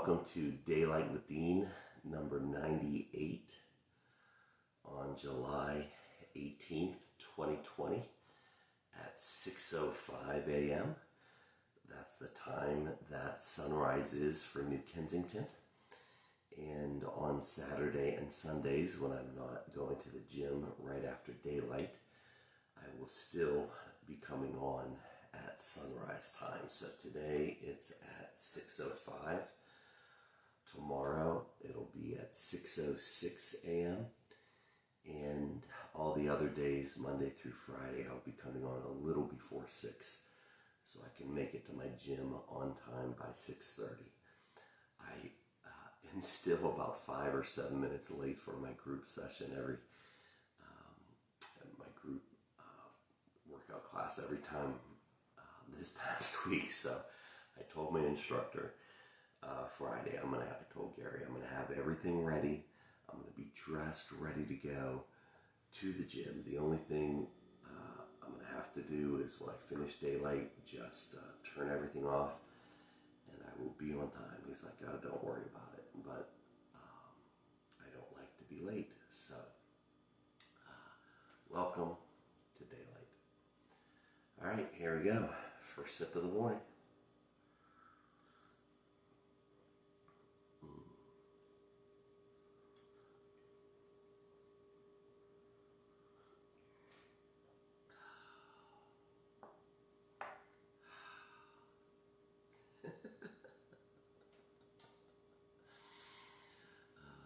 welcome to Daylight with Dean, number 98, on July 18th, 2020, at 6:05 a.m. That's the time that sunrise is for New Kensington. And on Saturday and Sundays, when I'm not going to the gym right after daylight, I will still be coming on at sunrise time. So today it's at 6:05. Tomorrow it'll be at 6:06 a.m. And all the other days, Monday through Friday, I'll be coming on a little before 6 so I can make it to my gym on time by 6:30. I am still about 5 or 7 minutes late for my group session my group workout class every time this past week. So I told my instructor Friday, I told Gary, I'm gonna have everything ready. I'm gonna be dressed, ready to go to the gym. The only thing I'm gonna have to do is when I finish daylight, just turn everything off, and I will be on time. He's like, oh, don't worry about it. But I don't like to be late. So welcome to daylight. All right, here we go. First sip of the morning.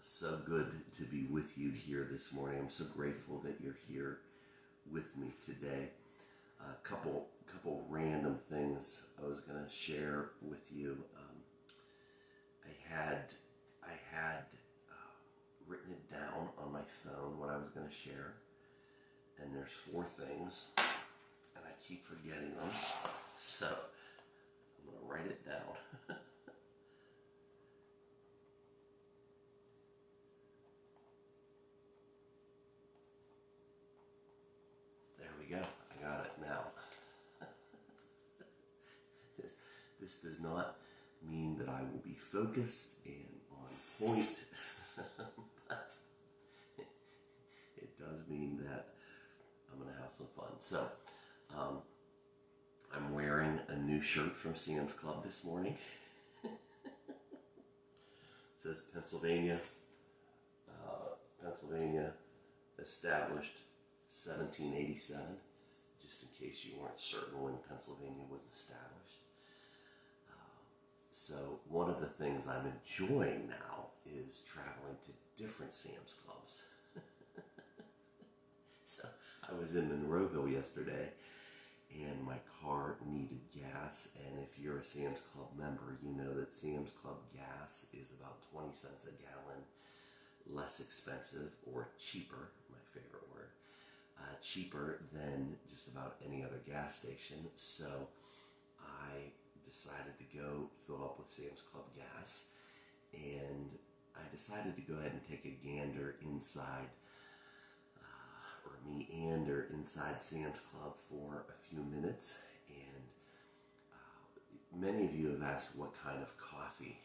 So good to be with you here this morning. I'm so grateful that you're here with me today. A couple random things I was going to share with you. I had written it down on my phone what I was going to share, and there's 4 things, and I keep forgetting them. So I'm going to write it down. Go. I got it now. This does not mean that I will be focused and on point, but it does mean that I'm going to have some fun. So, I'm wearing a new shirt from Sam's Club this morning. It says Pennsylvania established 1787, just in case you weren't certain when Pennsylvania was established. So one of the things I'm enjoying now is traveling to different Sam's Clubs. So I was in Monroeville yesterday, and my car needed gas, and if you're a Sam's Club member, you know that Sam's Club gas is about 20 cents a gallon less expensive, or cheaper, my favorite word, cheaper than just about any other gas station. So I decided to go fill up with Sam's Club gas, and I decided to go ahead and take a gander inside, or meander inside Sam's Club for a few minutes. And many of you have asked what kind of coffee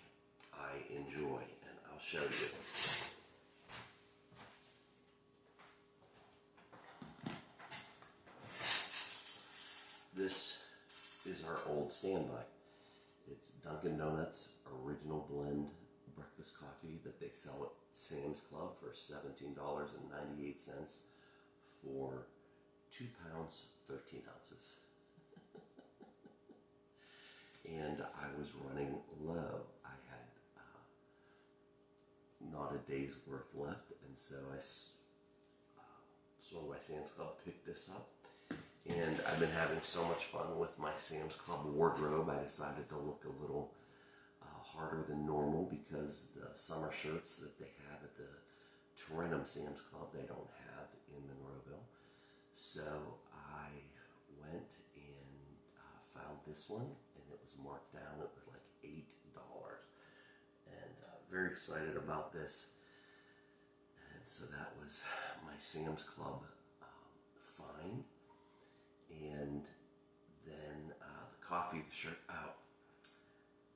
I enjoy, and I'll show you. This is our old standby. It's Dunkin' Donuts Original Blend breakfast coffee that they sell at Sam's Club for $17.98 for 2 pounds, 13 ounces. And I was running low. I had not a day's worth left, and so I swung by Sam's Club, picked this up. And I've been having so much fun with my Sam's Club wardrobe. I decided to look a little harder than normal because the summer shirts that they have at the Tarentum Sam's Club, they don't have in Monroeville. So I went and found this one, and it was marked down. It was like $8. And very excited about this. And so that was my Sam's Club find. And then the coffee, the shirt out.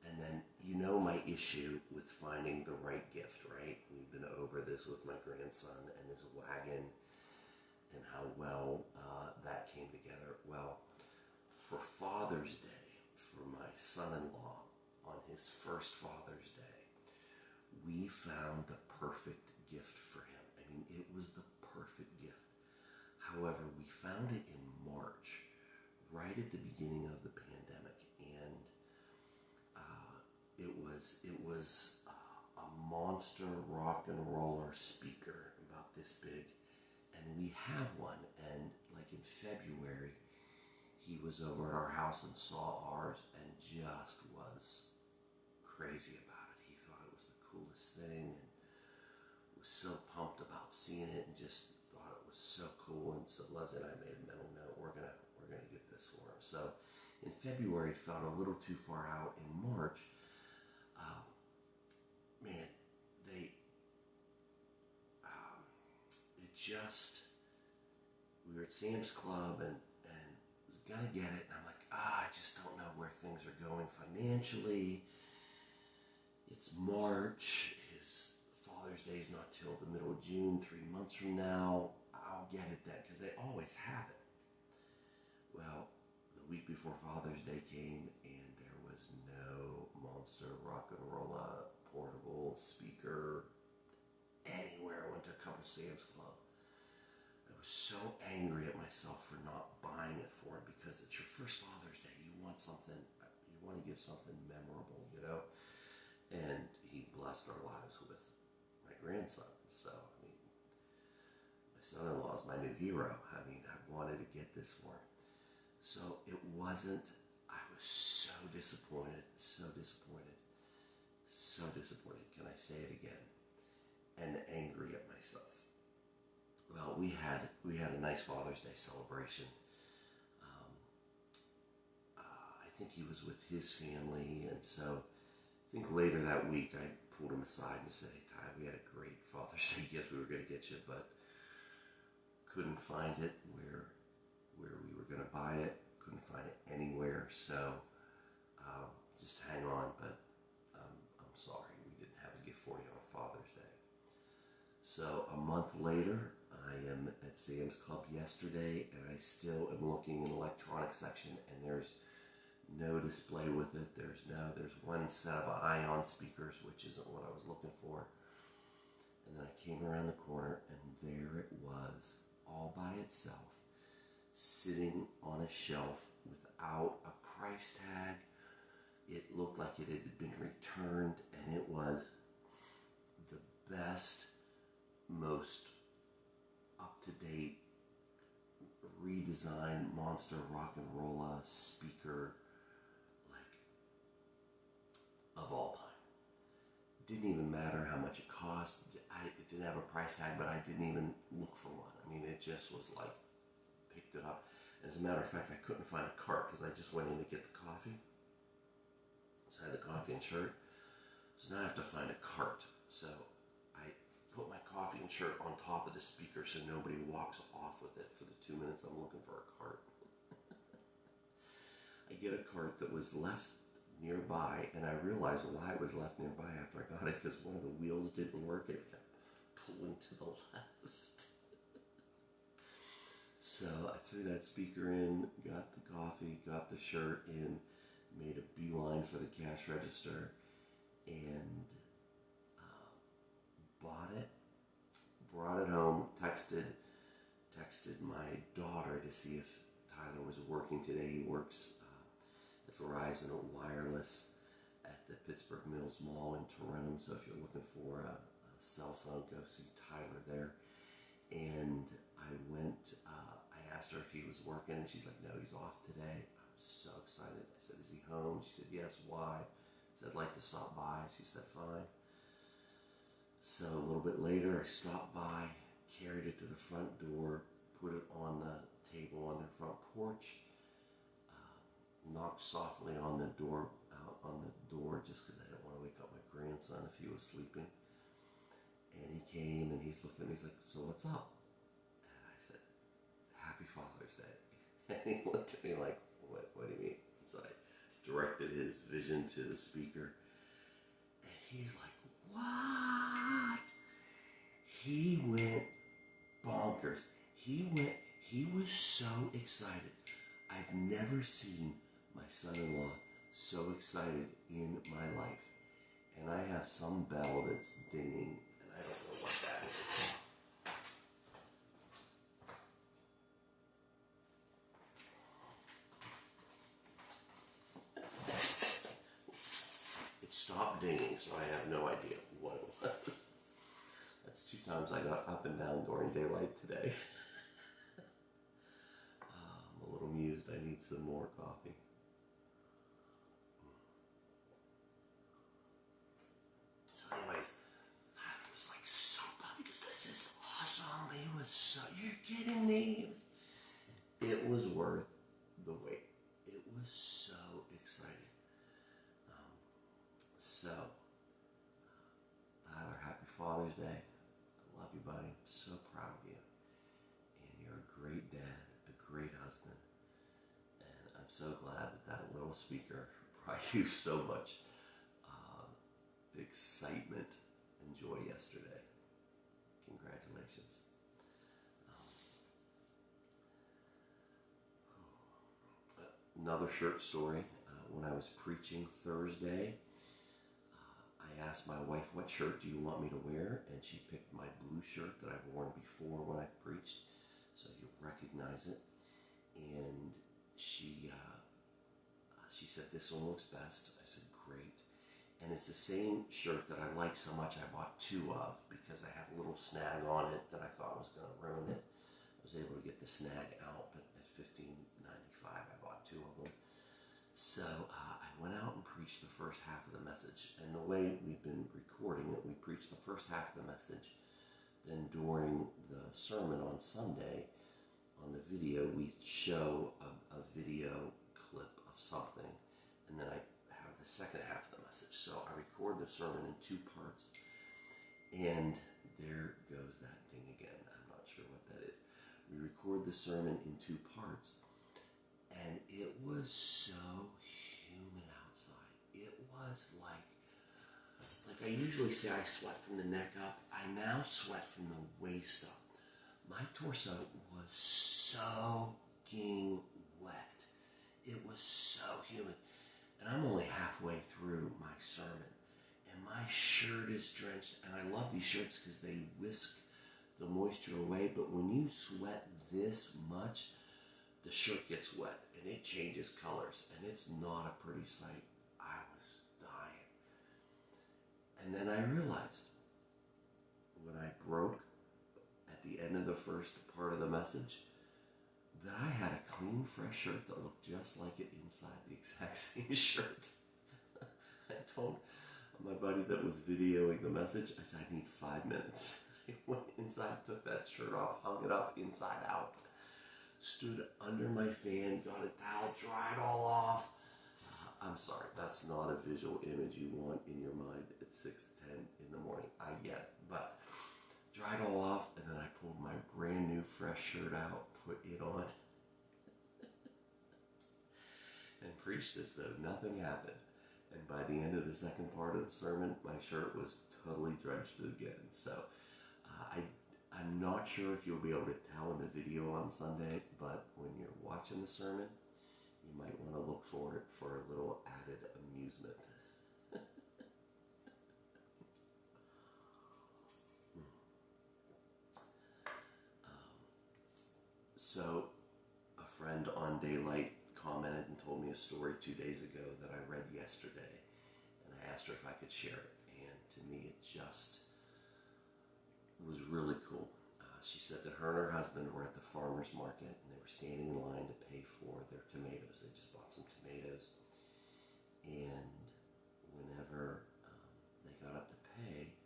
And then, you know my issue with finding the right gift, right? We've been over this with my grandson and his wagon and how well that came together. Well, for Father's Day, for my son-in-law, on his first Father's Day, we found the perfect gift for him. I mean, it was the perfect gift. However, we found it in March, right at the beginning of the pandemic, and it was a monster rock and roller speaker about this big, and we have one. And like in February, he was over at our house and saw ours and just was crazy about it. He thought it was the coolest thing and was so pumped about seeing it and just thought it was so cool. And so Leslie and I made a mental note, we're gonna get this for him. So in February, it felt a little too far out. In March, man, we were at Sam's Club and was gonna get it, and I'm like, I just don't know where things are going financially. It's March, his Father's Day is not till the middle of June, 3 months from now. I'll get it then, because they always have it. Well, the week before Father's Day came, and there was no Monster Rock and Rolla portable speaker anywhere. I went to a couple Sam's Club. I was so angry at myself for not buying it for him, because it's your first Father's Day. You want something, you want to give something memorable, you know? And he blessed our lives with my grandson. So, I mean, my son-in-law is my new hero. I mean, I wanted to get this for him. So it wasn't, I was so disappointed, so disappointed, so disappointed. Can I say it again? And angry at myself. Well, we had a nice Father's Day celebration. I think he was with his family, and so I think later that week I pulled him aside and said, "Hey, Ty, we had a great Father's Day gift we were going to get you, but couldn't find it where we were going to buy it. Couldn't find it anywhere. So just hang on, but I'm sorry, we didn't have a gift for you on Father's Day." So a month later, I am at Sam's Club yesterday, and I still am looking in the electronics section, and there's no display with it. There's one set of ion speakers, which isn't what I was looking for. And then I came around the corner, and there it was, all by itself, sitting on a shelf without a price tag. It looked like it had been returned, and it was the best, most up-to-date, redesigned Monster Rock and Rolla speaker, like, of all time. Didn't even matter how much it cost. It didn't have a price tag, but I didn't even look for one. I mean, it just was like, picked it up. As a matter of fact, I couldn't find a cart because I just went in to get the coffee. So I had the coffee and shirt. So now I have to find a cart. So I put my coffee and shirt on top of the speaker so nobody walks off with it for the 2 minutes I'm looking for a cart. I get a cart that was left nearby, and I realized why it was left nearby after I got it, because one of the wheels didn't work and it kept pulling to the left. So I threw that speaker in, got the coffee, got the shirt in, made a beeline for the cash register, and bought it, brought it home, texted my daughter to see if Tyler was working today. He works at Verizon Wireless at the Pittsburgh Mills Mall in Tarentum. So if you're looking for a cell phone, go see Tyler there. And I asked her if he was working, and she's like, "No, he's off today." I was so excited. I said, "Is he home?" She said, "Yes." "Why?" I said, "I'd like to stop by." She said, "Fine." So a little bit later, I stopped by, carried it to the front door, put it on the table on their front porch, knocked softly on the door, just because I didn't want to wake up my grandson if he was sleeping. And he came, and he's looking at me, he's like, "So what's up?" And I said, "Happy Father's Day." And he looked at me like, what do you mean? So I directed his vision to the speaker, He's like, what? He went bonkers. He was so excited. I've never seen my son-in-law so excited in my life. And I have some bell that's dinging, and I don't know what that is. It stopped dinging, so I have no idea what it was. That's 2 times I got up and down during daylight today. I'm a little amused. I need some more coffee. So anyways, that was like so pumped because this is awesome. It was so, you're kidding me. It was worth the wait. It was so exciting. Tyler, happy Father's Day. I love you, buddy. I'm so proud of you. And you're a great dad, a great husband. And I'm so glad that little speaker brought you so much excitement and joy yesterday. Congratulations. Another shirt story. When I was preaching Thursday, I asked my wife, what shirt do you want me to wear? And she picked my blue shirt that I've worn before when I've preached, so you'll recognize it. And she said, this one looks best. I said, great. And it's the same shirt that I like so much I bought 2 of because I had a little snag on it that I thought was going to ruin it. I was able to get the snag out, but at $15.95 I bought 2 of them. So I went out and preached the first half of the message. And the way we've been recording it, we preached the first half of the message. Then during the sermon on Sunday, on the video, we show a video clip of something. And then I have the second half of the message. So I record the sermon in 2 parts. And there goes that ding again. I'm not sure what that is. We record the sermon in 2 parts. And it was so humid outside. It was like I usually say I sweat from the neck up. I now sweat from the waist up. My torso was soaking wet. It was so humid. And I'm only halfway through my sermon. And my shirt is drenched. And I love these shirts because they whisk the moisture away. But when you sweat this much, the shirt gets wet and it changes colors, and it's not a pretty sight. I was dying. And then I realized when I broke at the end of the first part of the message that I had a clean, fresh shirt that looked just like it inside, the exact same shirt. I told my buddy that was videoing the message, I said, I need 5 minutes. I went inside, took that shirt off, hung it up inside out. Stood under my fan, got a towel, dried all off. I'm sorry, that's not a visual image you want in your mind at 6:10 in the morning. I get it, but dried all off, and then I pulled my brand new fresh shirt out, put it on, and preached as though nothing happened. And by the end of the second part of the sermon, my shirt was totally drenched again. So I'm not sure if you'll be able to tell in the video on Sunday, but when you're watching the sermon, you might want to look for it for a little added amusement. So a friend on Daylight commented and told me a story 2 days ago that I read yesterday, and I asked her if I could share it, and to me it just was really cool. She said that her and her husband were at the farmer's market, and they were standing in line to pay for their tomatoes. They just bought some tomatoes, and whenever they got up to pay,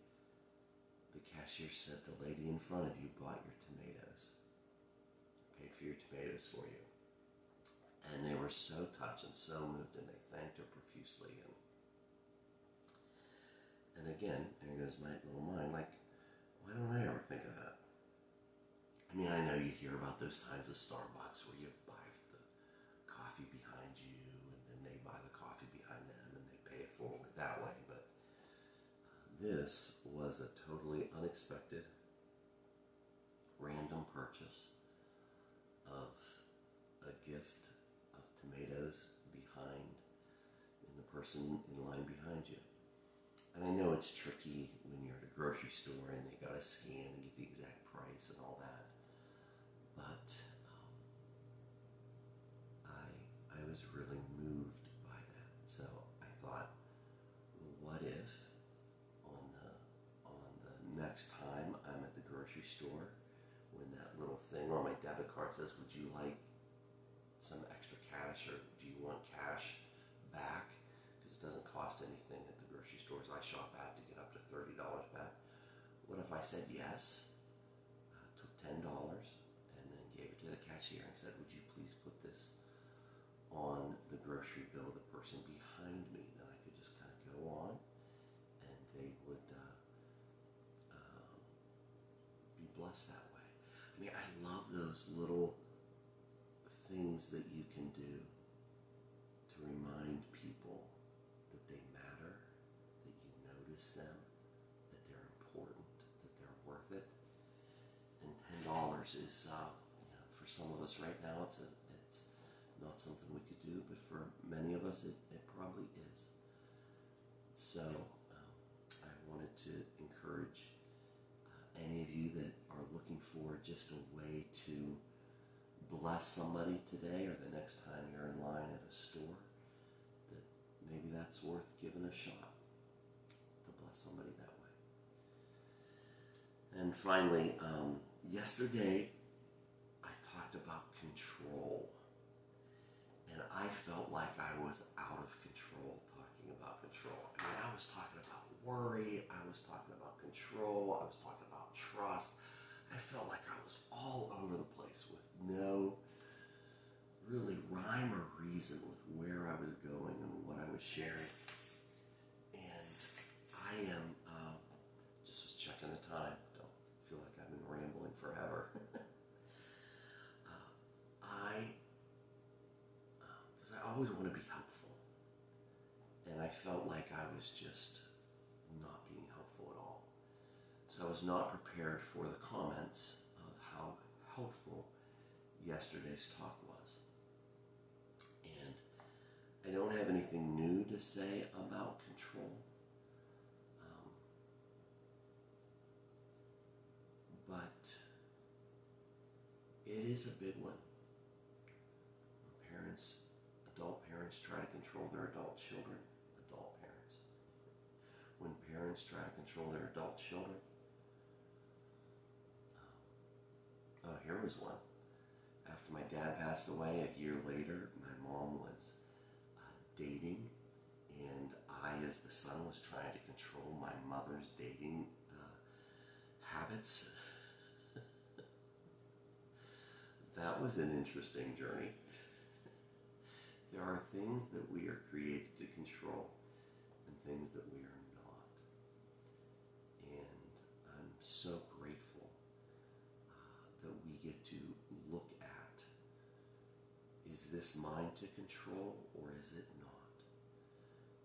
the cashier said, the lady in front of you bought your tomatoes, paid for your tomatoes for you. And they were so touched and so moved, and they thanked her profusely. And again, there goes my little mind, like, why don't I ever think of that? I mean, I know you hear about those times at Starbucks where you buy the coffee behind you, and then they buy the coffee behind them, and they pay it forward that way. But This was a totally unexpected, random purchase of a gift of tomatoes behind in the person in line behind you. And I know it's tricky when you're at a grocery store and they gotta scan and get the exact price and all that, but I was really moved by that. So I thought, well, what if on the next time I'm at the grocery store, when that little thing on my debit card says, would you like some extra cash, or do you want cash back? Because it doesn't cost anything at the grocery stores I shop at to get up to $30 back. What if I said yes, took $10 and then gave it to the cashier and said, would you please put this on the grocery bill of the person behind me? Then I could just kind of go on and they would be blessed that way. I mean, I love those little things that you can do to remind people that they matter, that you notice them, that they're important, that they're worth it. And $10 is, for some of us right now, it's not something we could do, but for many of us, it probably is. So I wanted to encourage any of you that are looking for just a way to bless somebody today or the next time you're in line at a store, that maybe that's worth giving a shot to bless somebody that way. And finally, yesterday I talked about control, and I felt like I was out of control talking about control. I mean, I was talking about worry, I was talking about control, I was talking about trust. I felt like I was all over the place with no really rhyme or reason with where I was going and what I was sharing. And I am, just was checking the time. Don't feel like I've been rambling forever. Because I always want to be helpful. And I felt like I was just not being helpful at all. So I was not prepared for the comments of how helpful yesterday's talk was. And I don't have anything new to say about control. But it is a big one. Adult parents try to control their adult children, adult parents. When parents try to control their adult children, here was one. After my dad passed away, a year later, my mom was dating, and I, as the son, was trying to control my mother's dating habits. That was an interesting journey. There are things that we are created to control and things that we are not. And I'm so grateful that we get to look at, is this mine to control or is it not?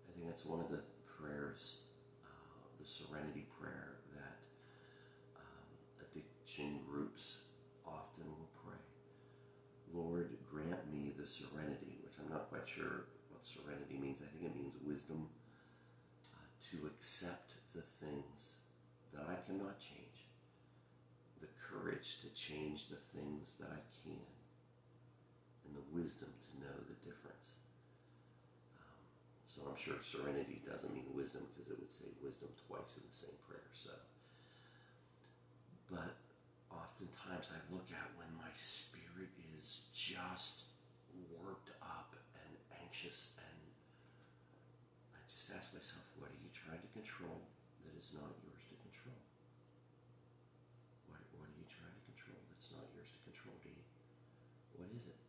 I think that's one of the prayers, the serenity prayer that addiction groups often will pray. Lord, grant me the serenity, which I'm not quite sure what serenity means. I think it means wisdom to accept the things that I cannot change, the courage to change the things that I can, and the wisdom to know the difference. So I'm sure serenity doesn't mean wisdom, because it would say wisdom twice in the same prayer. So, but oftentimes I look at when my spirit is just worked up and anxious, and I just ask myself, what are you trying to control that is not yours to control? What are you trying to control that's not yours to control, Dee? What is it?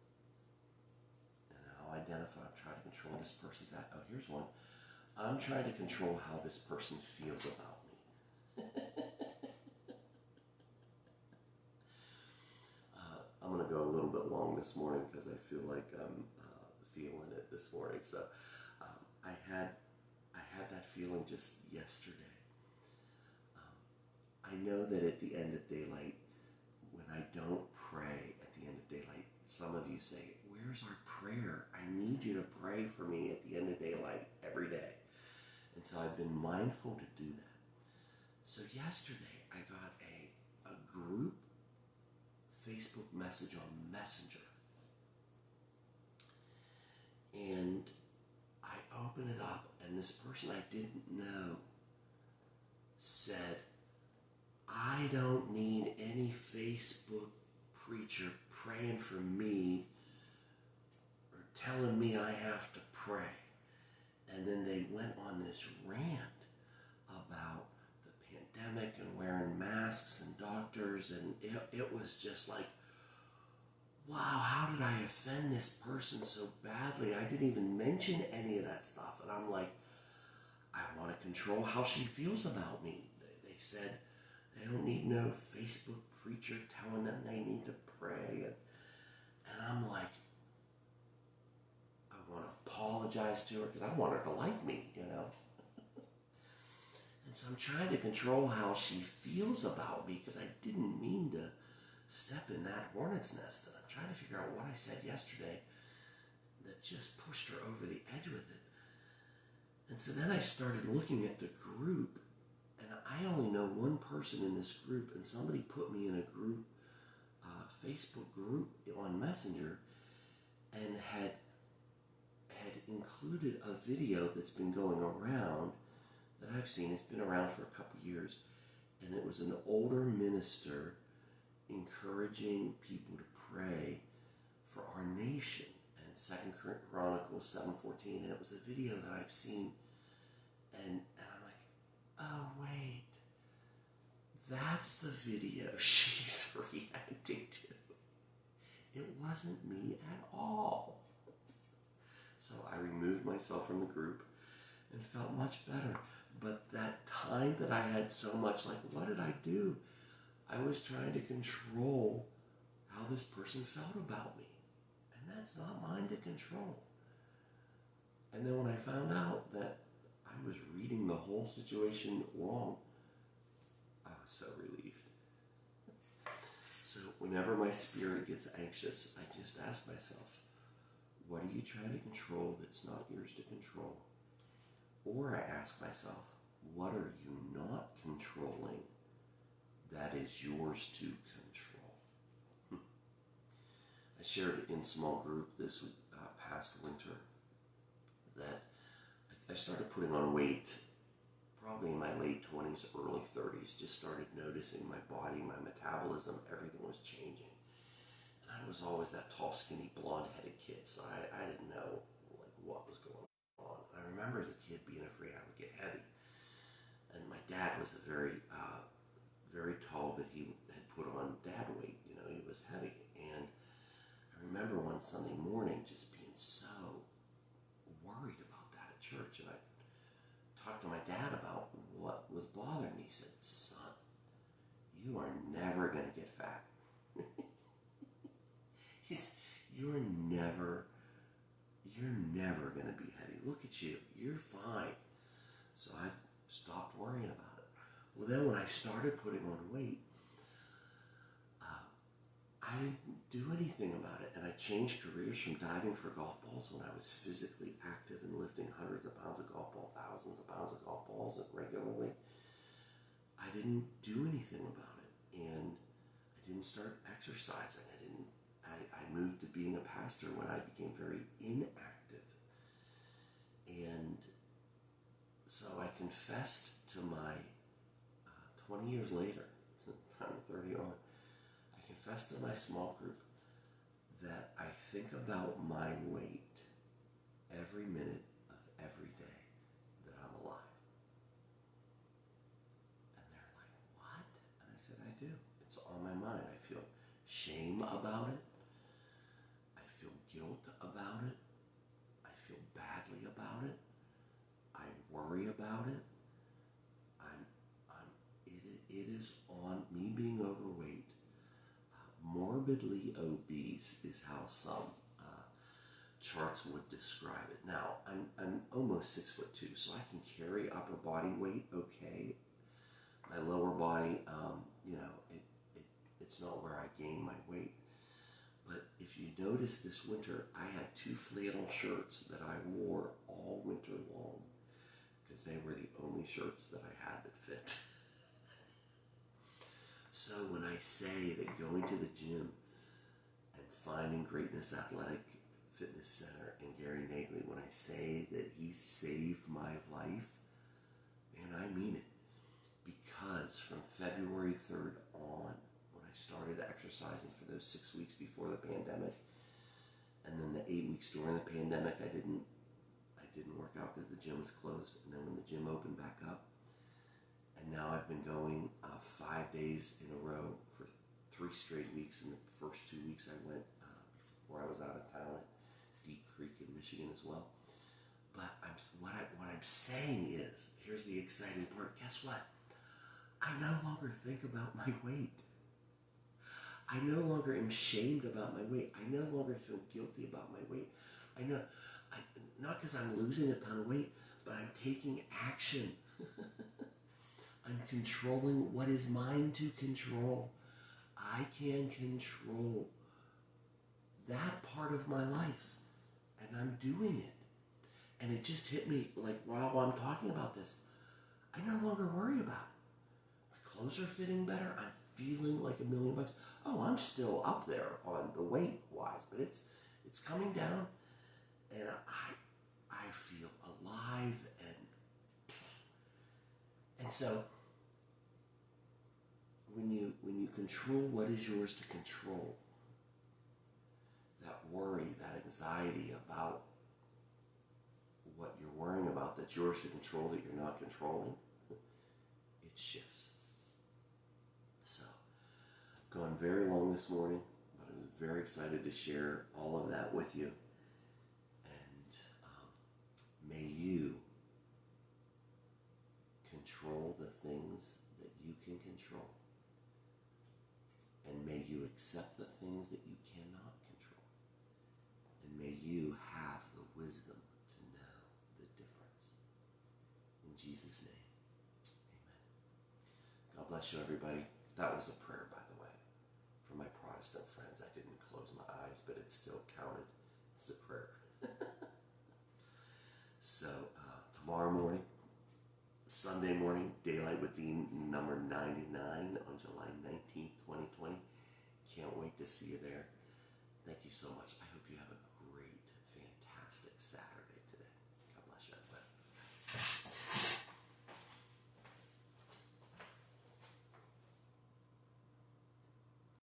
And I'll identify, I'm trying to control this person's act. Oh, here's one. I'm trying to control how this person feels about me. I'm going to go a little bit long this morning because I feel like I'm feeling it this morning. So I had that feeling just yesterday. I know that at the end of daylight, when I don't pray at the end of daylight, some of you say, where's our prayer? I need you to pray for me at the end of daylight every day. And so I've been mindful to do that. So yesterday I got a group Facebook message on Messenger. And I opened it up, and this person I didn't know said, I don't need any Facebook preacher praying for me or telling me I have to pray. And then they went on this rant about the pandemic and wearing masks and doctors, and it was just like, wow, how did I offend this person so badly? I didn't even mention any of that stuff. And I'm like, I want to control how she feels about me. They said they don't need no Facebook preacher telling them they need to pray. And I'm like, I want to apologize to her because I want her to like me, you know. And so I'm trying to control how she feels about me because I didn't mean to step in that hornet's nest. And I'm trying to figure out what I said yesterday that just pushed her over the edge with it. And so then I started looking at the group, and I only know one person in this group, and somebody put me in a group, Facebook group on Messenger, and had included a video that's been going around that I've seen. It's been around for a couple years, and it was an older minister encouraging people to pray for our nation, and 2 Chronicles 7:14, and it was a video that I've seen, and I'm like, oh wait, that's the video she's reacting to. It wasn't me at all. So I removed myself from the group and felt much better. But that time that I had so much, like, what did I do? I was trying to control how this person felt about me. And that's not mine to control. And then when I found out that I was reading the whole situation wrong, I was so relieved. So whenever my spirit gets anxious, I just ask myself, what are you trying to control that's not yours to control? Or I ask myself, what are you not controlling that is yours to control? I shared in small group this past winter that I started putting on weight probably in my late 20s, early 30s. Just started noticing my body, my metabolism, everything was changing. And I was always that tall, skinny, blonde-headed kid, so I didn't know like what was going on. I remember as a kid being afraid I would get heavy. And my dad was a very tall, but he had put on dad weight. You know, he was heavy. And I remember one Sunday morning just being so worried about that at church. And I talked to my dad about what was bothering me. He said, son, you are never going to get fat. You're never going to be heavy. Look at you. You're fine. So I stopped worrying about it. Well, then when I started putting on weight, I didn't do anything about it. And I changed careers from diving for golf balls when I was physically active and lifting hundreds of pounds of golf balls, thousands of pounds of golf balls regularly. I didn't do anything about it. And I didn't start exercising. I moved to being a pastor when I became very inactive. And so I confessed to my, 20 years later, time 30 on, I confessed to my small group that I think about my weight every minute of every day that I'm alive. And they're like, what? And I said, I do. It's on my mind. I feel shame about it. I feel guilt about it. I feel badly about it. I worry about it. It is on me being overweight. Morbidly obese is how some charts would describe it. Now, I'm almost 6'2", so I can carry upper body weight okay, my lower body, it's not where I gain my weight. But if you notice this winter, I had 2 flannel shirts that I wore all winter long because they were the only shirts that I had that fit. So when I say that going to the gym and finding Greatness Athletic Fitness Center and Gary Nagley, when I say that he saved my life, and I mean it, because from February 3rd on, when I started exercising for those 6 weeks before the pandemic, and then the 8 weeks during the pandemic, I didn't work out because the gym was closed. And then when the gym opened back up, and now I've been going 5 days in a row for 3 straight weeks. And the first 2 weeks I went before I was out of town at Deep Creek in Michigan as well. But what I'm saying is, here's the exciting part. Guess what? I no longer think about my weight. I no longer am shamed about my weight. I no longer feel guilty about my weight. Not because I'm losing a ton of weight, but I'm taking action. I'm controlling what is mine to control. I can control that part of my life, and I'm doing it. And it just hit me like while I'm talking about this, I no longer worry about it. My clothes are fitting better. I'm feeling like $1,000,000. Oh, I'm still up there on the weight wise, but it's coming down, and I feel alive, and so when you control what is yours to control, that worry, that anxiety about what you're worrying about that's yours to control that you're not controlling, it shifts. So, gone very long this morning, but I was very excited to share all of that with you. And may you control the things that you can control. And may you accept the things that you cannot control. And may you have the wisdom to know the difference. In Jesus' name, amen. God bless you, everybody. That was a prayer, by the way. For my Protestant friends, I didn't close my eyes, but it still counted as a prayer. So, tomorrow morning, Sunday morning, Daylight with Dean number 99 on July 19th, 2020. Can't wait to see you there. Thank you so much. I hope you have a